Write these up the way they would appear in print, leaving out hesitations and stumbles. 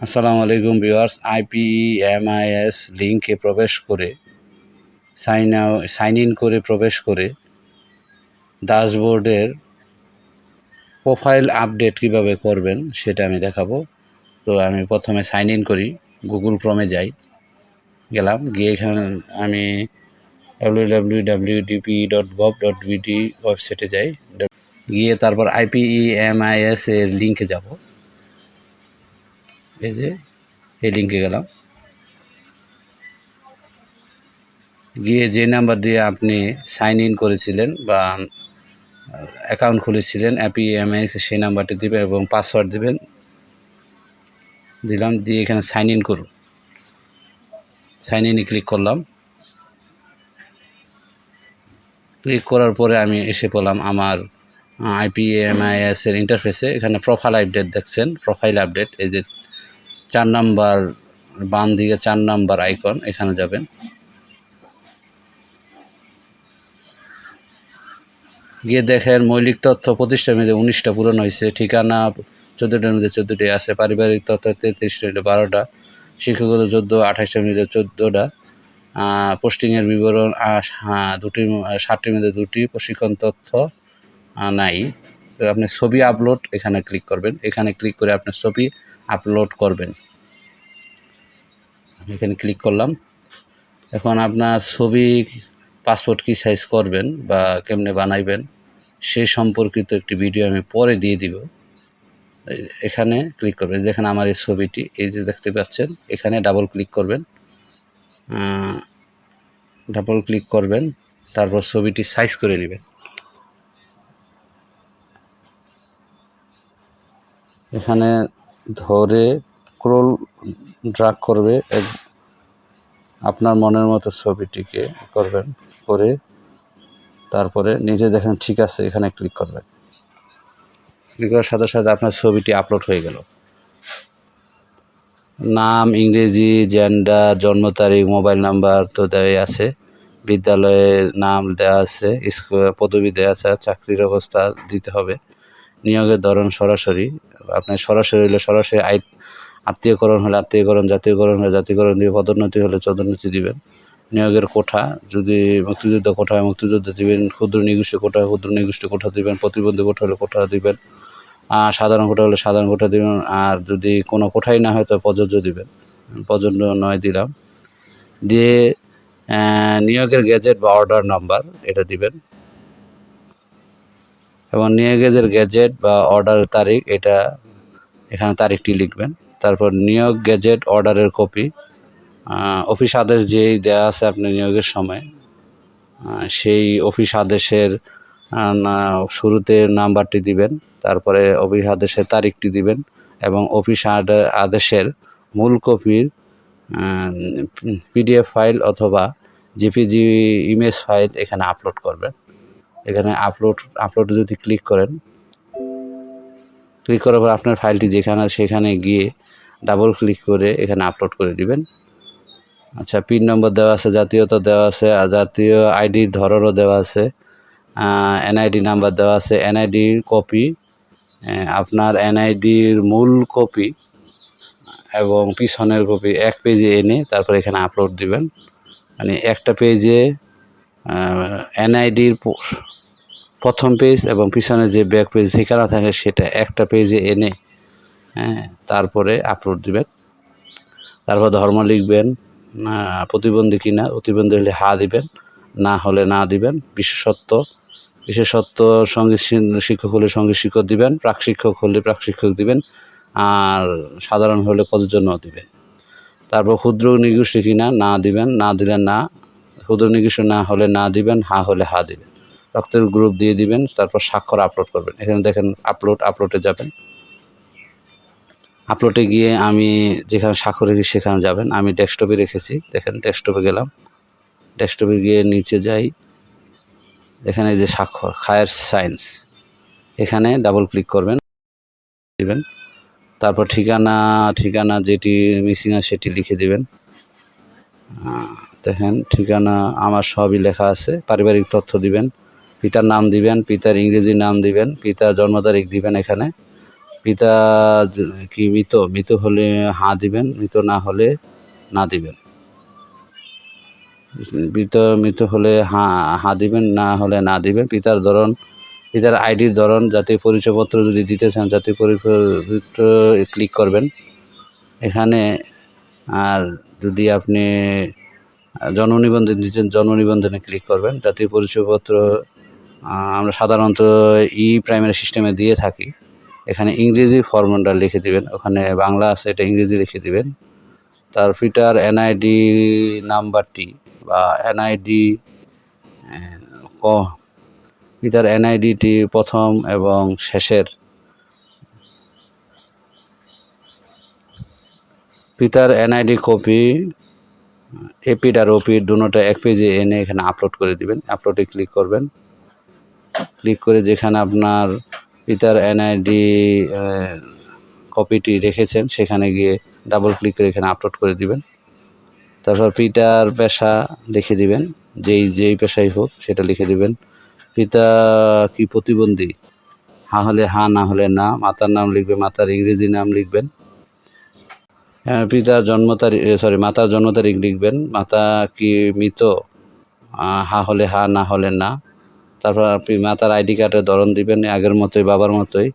আসসালামু আলাইকুম viewers, IPEMIS লিঙ্কে প্রবেশ করে সাইন ইন করে প্রবেশ করে ড্যাশবোর্ডের প্রোফাইল আপডেট কিভাবে করবেন সেটা আমি দেখাবো। তো আমি প্রথমে সাইন ইন করি, গুগল ক্রোমে যাই, গেলাম, গিয়ে এখানে আমি www.dp.gov.bd ওয়েবসাইটে যাই, গিয়ে তারপর IPEMIS এর লিঙ্কে যাব। এই যে এই লিঙ্কে গেলাম, গিয়ে যে নাম্বার দিয়ে আপনি সাইন ইন করেছিলেন বা অ্যাকাউন্ট খুলেছিলেন IPEMIS সেই নাম্বারটি দিবেন এবং পাসওয়ার্ড দিবেন। দিলাম, দিয়ে এখানে সাইন ইন করুন। সাইন ইনে ক্লিক করলাম। ক্লিক করার পরে আমি এসে পড়লাম আমার IPEMIS এর ইন্টারফেসে। এখানে প্রোফাইল আপডেট দেখছেন, প্রোফাইল আপডেট, এই যে 4 নাম্বার বাম দিকে 4 নাম্বার আইকন, এখানে যাবেন। গিয়ে দেখেন মৌলিক তথ্য প্রতিষ্ঠার মধ্যে 19টা পূরণ হয়েছে, ঠিকানা 14টার মধ্যে 14টি আছে, পারিবারিক তথ্য 33টার মধ্যে 12টা, শিক্ষাগত 14, 28টার মধ্যে 14টা, পোস্টিংয়ের বিবরণ 7টির মধ্যে 2টি, প্রশিক্ষণ তথ্য নাই। তো আপনি ছবি আপলোড এখানে ক্লিক করবেন, এখানে ক্লিক করে আপনার ছবি আপলোড করবেন। এখানে ক্লিক করলাম। এখন আপনার ছবি পাসপোর্ট কি সাইজ করবেন বা কেমনে বানাইবেন সে সম্পর্কিত একটি ভিডিও আমি পরে দিয়ে দিব। এখানে ক্লিক করবেন, দেখেন আমার এই ছবিটি, এই যে দেখতে পাচ্ছেন, এখানে ডাবল ক্লিক করবেন, তারপর ছবিটি সাইজ করে নেবেন। এখানে ধরে স্ক্রল ড্র্যাগ করবে, আপনার মনের মতো ছবিটিকে করবেন, করে তারপরে নিজে দেখেন ঠিক আছে, এখানে ক্লিক করবেন। ক্লিক করার সাথে সাথে আপনার ছবিটি আপলোড হয়ে গেল। নাম, ইংরেজি, জেন্ডার, জন্ম তারিখ, মোবাইল নাম্বার তো দেওয়াই আছে, বিদ্যালয়ের নাম দেওয়া আছে, স্কুল পদবি দেওয়া আছে, চাকরির অবস্থা দিতে হবে, নিয়োগের ধরন সরাসরি, আপনার সরাসরি হলে সরাসরি, আত্মীয়করণ হলে আত্মীয়করণ, জাতীয়করণ হলে জাতীয়করণ দিয়ে, পদোন্নতি হলে পদোন্নতি দিবেন, নিয়োগের কোঠা, যদি মুক্তিযুদ্ধ কোঠা হয় মুক্তিযুদ্ধ দিবেন, ক্ষুদ্র নিগোষ্ঠী কোঠা ক্ষুদ্র নিগোষ্ঠী কোঠা দিবেন, প্রতিবন্ধী কোঠা হলে কোঠা দিবেন, সাধারণ কোঠা হলে সাধারণ কোঠা দিবেন, আর যদি কোনো কোঠাই না হয় তো প্রযোজ্য দিবেন, প্রযোজ্য নয় দিলাম। দিয়ে নিয়োগের গেজেট বা অর্ডার নাম্বার এটা দিবেন, এবং নিয়োগের গেজেট বা অর্ডার তারিখ, এটা এখানে তারিখটি লিখবেন। তারপর নিয়োগ গেজেট অর্ডারের কপি, অফিস আদেশ যেই দেওয়া আছে আপনি নিয়োগের সময়, সেই অফিস আদেশের শুরুতে নাম্বারটি দিবেন, তারপরে অফিস আদেশের তারিখটি দিবেন, এবং অফিস আদেশের মূল কপির PDF ফাইল অথবা JPG ইমেজ ফাইল এখানে আপলোড করবেন। এখানে আপলোড যদি ক্লিক করেন, ক্লিক করার পর আপনার ফাইলটি সেখানে গিয়ে ডাবল ক্লিক করে এখানে আপলোড করে দিবেন। আচ্ছা, পিন নম্বর দেওয়া আছে, জাতীয়তা দেওয়া আছে, আর জাতীয় আইডির ধরনও দেওয়া আছে, NID নাম্বার দেওয়া আছে, NIDর কপি, আপনার NIDর মূল কপি এবং পিছনের কপি এক পেজে এনে তারপর এখানে আপলোড দিবেন। মানে একটা পেজে NIDর প্রথম পেজ এবং পিছনে যে ব্যাক পেজ ঠিকানা থাকে সেটা একটা পেজে এনে তারপরে আপলোড দিবেন। তারপর ধর্ম লিখবেন, প্রতিবন্ধী কিনা, প্রতিবন্ধী হলে হা দিবেন, না হলে না দিবেন, বিশেষত্ব সঙ্গীত শিক্ষক হলে সঙ্গীত শিক্ষক দিবেন, প্রাক শিক্ষক হলে প্রাক শিক্ষক দিবেন, আর সাধারণ হলে প্রযোজ্য ন দিবেন। তারপর ক্ষুদ্র নিগোষ্ঠী কিনা, না দিবেন, না দিলে না, ক্ষুদ্র নিগোষ্ঠী না হলে না দিবেন, হা হলে হা দিবেন, রক্তের গ্রুপ দিয়ে দিবেন, তারপর স্বাক্ষর আপলোড করবেন। এখানে দেখেন আপলোডে যাবেন। আপলোডে গিয়ে আমি যেখানে স্বাক্ষর রেখেছি সেখানে যাবেন। আমি ডেস্কটপে রেখেছি, দেখেন ডেস্কটপে গেলাম, ডেস্কটপে গিয়ে নিচে যাই, এখানে যে স্বাক্ষর খায়ের সাইন্স, এখানে ডাবল ক্লিক করবেন, দিবেন, তারপর ঠিকানা যেটি মিসিং আছে সেটি লিখে দিবেন। দেখেন ঠিকানা আমার সবই লেখা আছে, পারিবারিক তথ্য দিবেন, পিতার নাম দিবেন, পিতার ইংরেজি নাম দিবেন, পিতার জন্ম তারিখ দিবেন। এখানে পিতা কি মৃত হলে হ্যাঁ দিবেন, মৃত না হলে না দিবেন। মৃত হলে হ্যাঁ দিবেন, না হলে না দিবেন। পিতার আইডির ধরন জাতীয় পরিচয়পত্র যদি দিতে চান জাতীয় পরিচয়পত্র ক্লিক করবেন এখানে। আর যদি আপনি জন্ম নিবন্ধন দিচ্ছেন জন্ম নিবন্ধনে ক্লিক করবেন। জাতীয় পরিচয়পত্র আমরা সাধারণত প্রাইমারি সিস্টেমে দিয়ে থাকি। এখানে ইংরেজি ফরম্যাটটা লিখে দিবেন, ওখানে বাংলা আছে এটা ইংরেজি লিখে দিবেন। তার পিতার এনআইডি নাম্বারটি বা পিতার এনআইডিটি প্রথম এবং শেষের পিতার এনআইডি কপি এপিড আর ওপিড দুটোটা এক পেজে এনে এখানে আপলোড করে দিবেন। আপলোডে ক্লিক করবেন। ক্লিক করে যেখানে আপনার পিতার এনআইডি কপিটি রেখেছেন সেখানে গিয়ে ডাবল ক্লিক করে এখানে আপলোড করে দিবেন। তারপর পিতার পেশা লিখে দিবেন, যেই পেশাই হোক সেটা লিখে দিবেন। পিতা কি প্রতিবন্ধী? হ্যাঁ হলে হ্যাঁ, না হলে না। মাতার নাম লিখবেন, মাতার ইংরেজি নাম লিখবেন। মাতার জন্ম তারিখ লিখবেন। মাতা কি মৃত? হ্যাঁ হলে হ্যাঁ, না হলে না। তারপর আপনি মাতার আইডি কার্ডের ধরন দিবেন আগের মতোই, বাবার মতোই।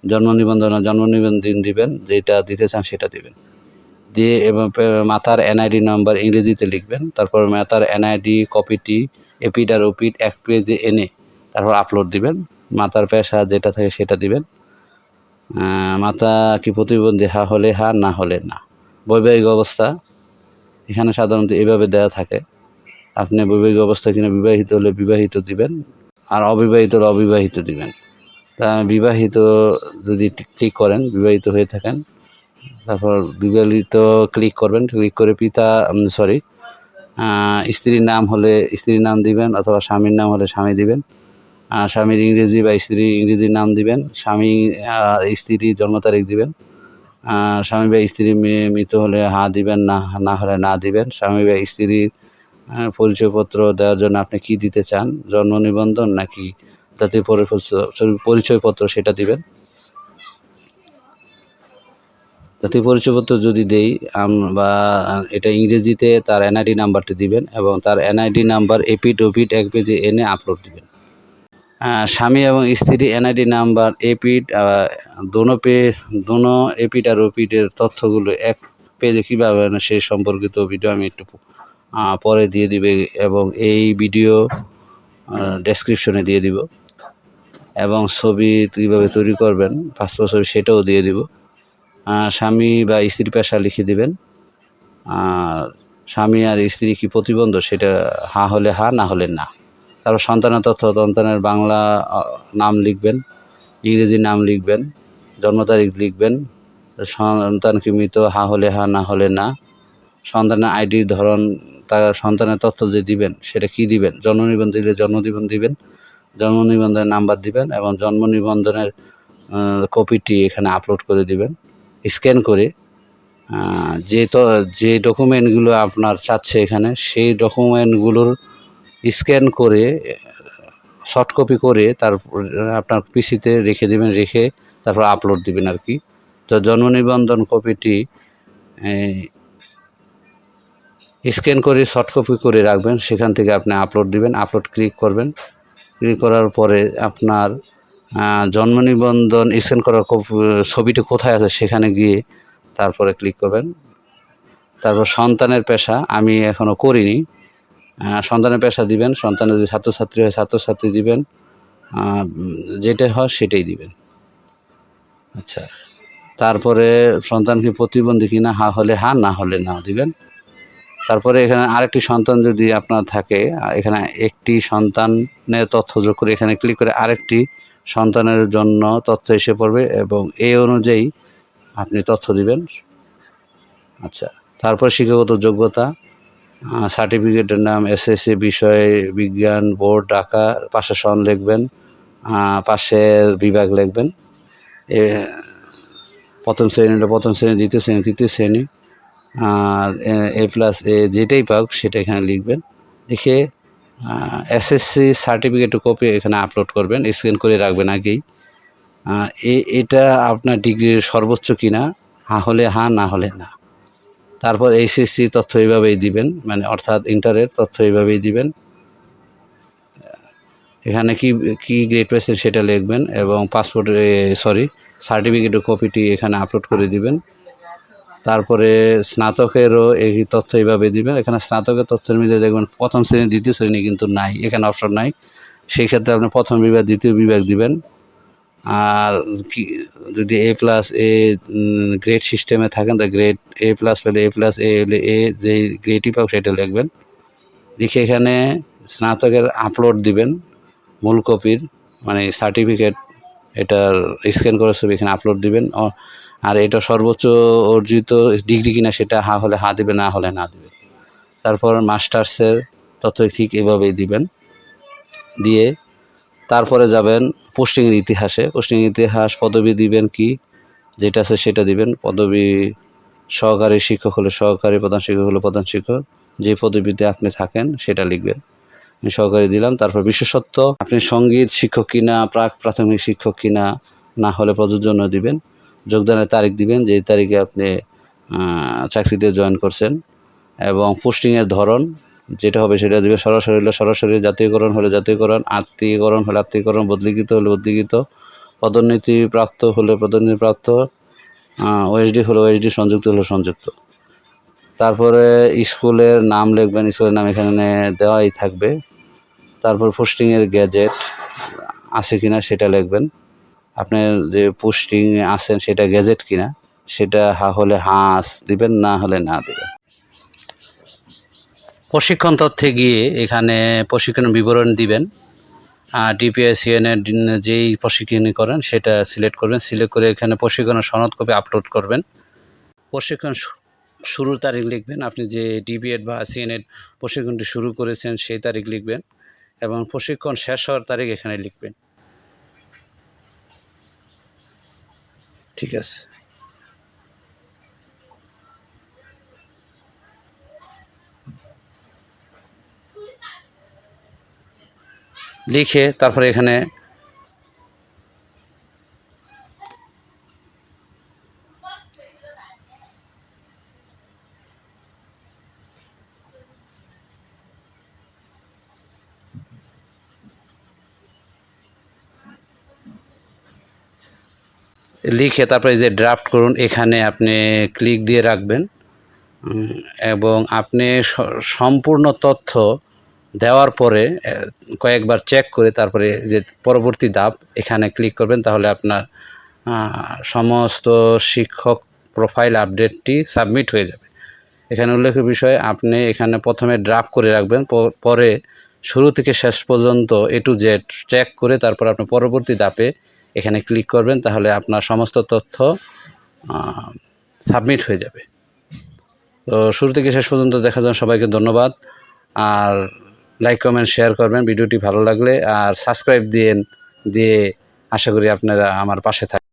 জন্ম নিবন্ধন দিবেন, যেটা দিতে চান সেটা দিবেন। দিয়ে এবং মাতার এনআইডি নাম্বার ইংরেজিতে লিখবেন। তারপর মাতার এনআইডি কপিটি এপিড আর ওপিড এক পেজে এনে তারপর আপলোড দিবেন। মাতার পেশা যেটা থাকে সেটা দিবেন। মাতা কি প্রতিবন্ধী? হ্যাঁ হলে হ্যাঁ, না হলে না। বৈবাহিক অবস্থা এখানে সাধারণত এভাবে দেওয়া থাকে। আপনি বৈবাহিক অবস্থা কিনা বিবাহিত হলে বিবাহিত দিবেন, আর অবিবাহিত হলে অবিবাহিত দিবেন। তা বিবাহিত যদি ক্লিক করেন, বিবাহিত হয়ে থাকেন, তারপর বিবাহিত ক্লিক করবেন। ক্লিক করে স্ত্রীর নাম হলে স্ত্রীর নাম দিবেন, অথবা স্বামীর নাম হলে স্বামী দিবেন। স্বামীর ইংরেজি বা স্ত্রীর ইংরেজি নাম দিবেন। স্ত্রীর জন্ম তারিখ দিবেন। স্বামী বা স্ত্রী মৃত হলে হ্যাঁ দিবেন, না হলে না দিবেন। স্বামী বা স্ত্রীর পরিচয়পত্র দেওয়ার জন্য আপনি কি দিতে চান, জন্ম নিবন্ধন নাকি জাতীয় পরিচয়পত্র সেটা দিবেন। জাতীয় পরিচয়পত্র যদি দেই বা এটা ইংরেজিতে তার এনআইডি নাম্বারটি দিবেন এবং তার এনআইডি নাম্বার এপিড ওপিড এক পেজে এনে আপলোড দিবেন। স্বামী এবং স্ত্রী এনআইডি নাম্বার এপিড দোনো এপিড আর ওপিডের তথ্যগুলো এক পেজে কীভাবে সেই সম্পর্কিত ভিডিও আমি একটু পরে দিয়ে দিবে এবং এই ভিডিও ডেসক্রিপশনে দিয়ে দিব, এবং ছবি কীভাবে তৈরি করবেন পাসপোর্ট ছবি সেটাও দিয়ে দিব। স্বামী বা স্ত্রী পেশা লিখে দিবেন। স্বামী আর স্ত্রী কি প্রতিবন্ধ সেটা হ্যাঁ হলে হ্যাঁ, না হলে না। তারপর সন্তানের তথ্য, সন্তানের বাংলা নাম লিখবেন, ইংরেজি নাম লিখবেন, জন্ম তারিখ লিখবেন। সন্তান কি মৃত? হ্যাঁ হলে হ্যাঁ, না হলে না। সন্তানের আইডির ধরন, তার সন্তানের তথ্য যে দিবেন সেটা কি দিবেন। জন্ম নিবন্ধন দিলে জন্ম নিবন্ধন দিবেন, জন্ম নিবন্ধনের নাম্বার দিবেন এবং জন্ম নিবন্ধনের কপিটি এখানে আপলোড করে দিবেন। স্ক্যান করে যে ডকুমেন্টগুলো আপনার চাচ্ছে এখানে সেই ডকুমেন্টগুলোর স্ক্যান করে সফট কপি করে তারপর আপনার পিসিতে রেখে দেবেন, রেখে তারপর আপলোড দিবেন আর কি। তো জন্ম নিবন্ধন কপিটি স্ক্যান করে সফট কপি করে রাখবেন, সেখান থেকে আপনি আপলোড দিবেন। আপলোড ক্লিক করবেন। ক্লিক করার পরে আপনার জন্ম নিবন্ধন স্ক্যান করার ছবিটি কোথায় আছে সেখানে গিয়ে তারপরে ক্লিক করবেন। তারপর সন্তানের পেশা আমি এখনও করিনি, সন্তানের পেশা দিবেন। সন্তানের যদি ছাত্রছাত্রী হয় ছাত্রছাত্রী দিবেন, যেটা হয় সেটাই দিবেন। আচ্ছা, তারপরে সন্তান কি প্রতিবন্ধী কিনা, হ্যাঁ হলে হ্যাঁ, না হলে না দিবেন। তারপরে এখানে আরেকটি সন্তান যদি আপনার থাকে, এখানে একটি সন্তানের তথ্য যোগ করে এখানে ক্লিক করে আরেকটি সন্তানের জন্য তথ্য এসে পড়বে এবং এই অনুযায়ী আপনি তথ্য দিবেন। আচ্ছা, তারপর শিক্ষাগত যোগ্যতা, সার্টিফিকেটের নাম এসএসসি বিষয় বিজ্ঞান বোর্ড ঢাকা, পাশের সন লিখবেন, পাশের বিভাগ লিখবেন। প্রথম শ্রেণী, দ্বিতীয় শ্রেণী, তৃতীয় শ্রেণী, আর A+A যেটাই পাক সেটা এখানে লিখবেন। লিখে এসএসসি সার্টিফিকেট কপি এখানে আপলোড করবেন, স্ক্যান করে রাখবেন আগেই। এটা আপনার ডিগ্রির সর্বোচ্চ কিনা, হ্যাঁ হলে হ্যাঁ, না হলে না। তারপর এইচএসসি তথ্য এইভাবেই দিবেন, মানে অর্থাৎ ইন্টারের তথ্য এইভাবেই দিবেন। এখানে কি কি গ্রেড পেয়েছেন সেটা লিখবেন এবং সার্টিফিকেটের কপিটি এখানে আপলোড করে দিবেন। তারপরে স্নাতকেরও এই তথ্য এইভাবে দিবেন। এখানে স্নাতকের তথ্যের মধ্যে দেখবেন প্রথম শ্রেণী দ্বিতীয় শ্রেণী কিন্তু নাই, এখানে অপশন নাই। সেই ক্ষেত্রে আপনি প্রথম বিভাগ দ্বিতীয় বিভাগ দিবেন। আর কি যদি এ প্লাস এ গ্রেড সিস্টেমে থাকেন, তা গ্রেড এ প্লাস পেলে এ প্লাস এ হলে এ, যে গ্রেডই পাও সেটা লিখবেন। লিখে এখানে স্নাতকের আপলোড দিবেন, মূল কপির মানে সার্টিফিকেট, এটার স্ক্যান করে ছবি এখানে আপলোড দিবেন। আর এটা সর্বোচ্চ অর্জিত ডিগ্রি কিনা সেটা হ্যাঁ হলে হ্যাঁ দিবেন, না হলে না দিবেন। তারপর মাস্টার্সের তথ্য ঠিক এভাবেই দিবেন। দিয়ে তারপরে যাবেন পোস্টিংয়ের ইতিহাসে। পোস্টিংয়ের ইতিহাস, পদবি দিবেন কি যেটা আছে সেটা দিবেন। পদবি সহকারী শিক্ষক হলে সহকারী, প্রধান শিক্ষক হলে প্রধান শিক্ষক, যে পদবিতে আপনি থাকেন সেটা লিখবেন। আমি সহকারী দিলাম। তারপর বিশেষত্ব, আপনি সঙ্গীত শিক্ষক কিনা, প্রাথমিক শিক্ষক কিনা, না হলে প্রযোজ্য দিবেন। যোগদানের তারিখ দিবেন, যে তারিখে আপনি চাকরিতে জয়েন করছেন, এবং পোস্টিংয়ের ধরন যেটা হবে সেটা দিবেন। সরাসরি হলে সরাসরি, জাতীয়করণ হলে জাতীয়করণ, আত্মীয়করণ হলে আত্মীয়করণ, বদলিকৃত হলে বদলিকৃত, পদোন্নতি প্রাপ্ত হলে পদোন্নতি প্রাপ্ত, ওএসডি হলে ওএসডি, সংযুক্ত হলে সংযুক্ত। তারপরে স্কুলের নাম লিখবেন, স্কুলের নাম এখানে দেওয়াই থাকবে। তারপর পোস্টিংয়ের গ্যাজেট আছে কিনা সেটা লিখবেন। আপনার যে পোস্টিং আছেন সেটা গ্যাজেট কিনা সেটা হ্যাঁ হলে হ্যাঁ দিবেন, না হলে না দিবেন। প্রশিক্ষণ তথ্যে গিয়ে এখানে প্রশিক্ষণ বিবরণ দিবেন। ডিপিএসসিএনের যেই প্রশিক্ষণ করেন সেটা সিলেক্ট করবেন। সিলেক্ট করে এখানে প্রশিক্ষণের সনদ কপি আপলোড করবেন। প্রশিক্ষণ শুরুর তারিখ লিখবেন, আপনি যে ডিপিএড বা সিএনএড প্রশিক্ষণটি শুরু করেছেন সেই তারিখ লিখবেন, এবং প্রশিক্ষণ শেষ হওয়ার তারিখ এখানে লিখবেন। ঠিক আছে। লিখে তারপরে এখানে তারপরে যে ড্রাফট করুন এখানে আপনি ক্লিক দিয়ে রাখবেন, এবং আপনি সম্পূর্ণ তথ্য দেওয়ার পরে কয়েকবার চেক করে তারপরে যে পরবর্তী ধাপ এখানে ক্লিক করবেন, তাহলে আপনার সমস্ত শিক্ষক প্রোফাইল আপডেটটি সাবমিট হয়ে যাবে। এখানে উল্লেখ্য বিষয়, আপনি এখানে প্রথমে ড্রাফট করে রাখবেন, পরে শুরু থেকে শেষ পর্যন্ত A to Z চেক করে তারপর আপনি পরবর্তী ধাপে এখানে ক্লিক করবেন, তাহলে আপনার সমস্ত তথ্য সাবমিট হয়ে যাবে। তো শুরু থেকে শেষ পর্যন্ত দেখার জন্য সবাইকে ধন্যবাদ। আর লাইক কমেন্ট শেয়ার করবেন ভিডিওটি ভালো লাগলে, আর সাবস্ক্রাইব দিয়ে আশা করি আপনারা আমার পাশে থাকবেন।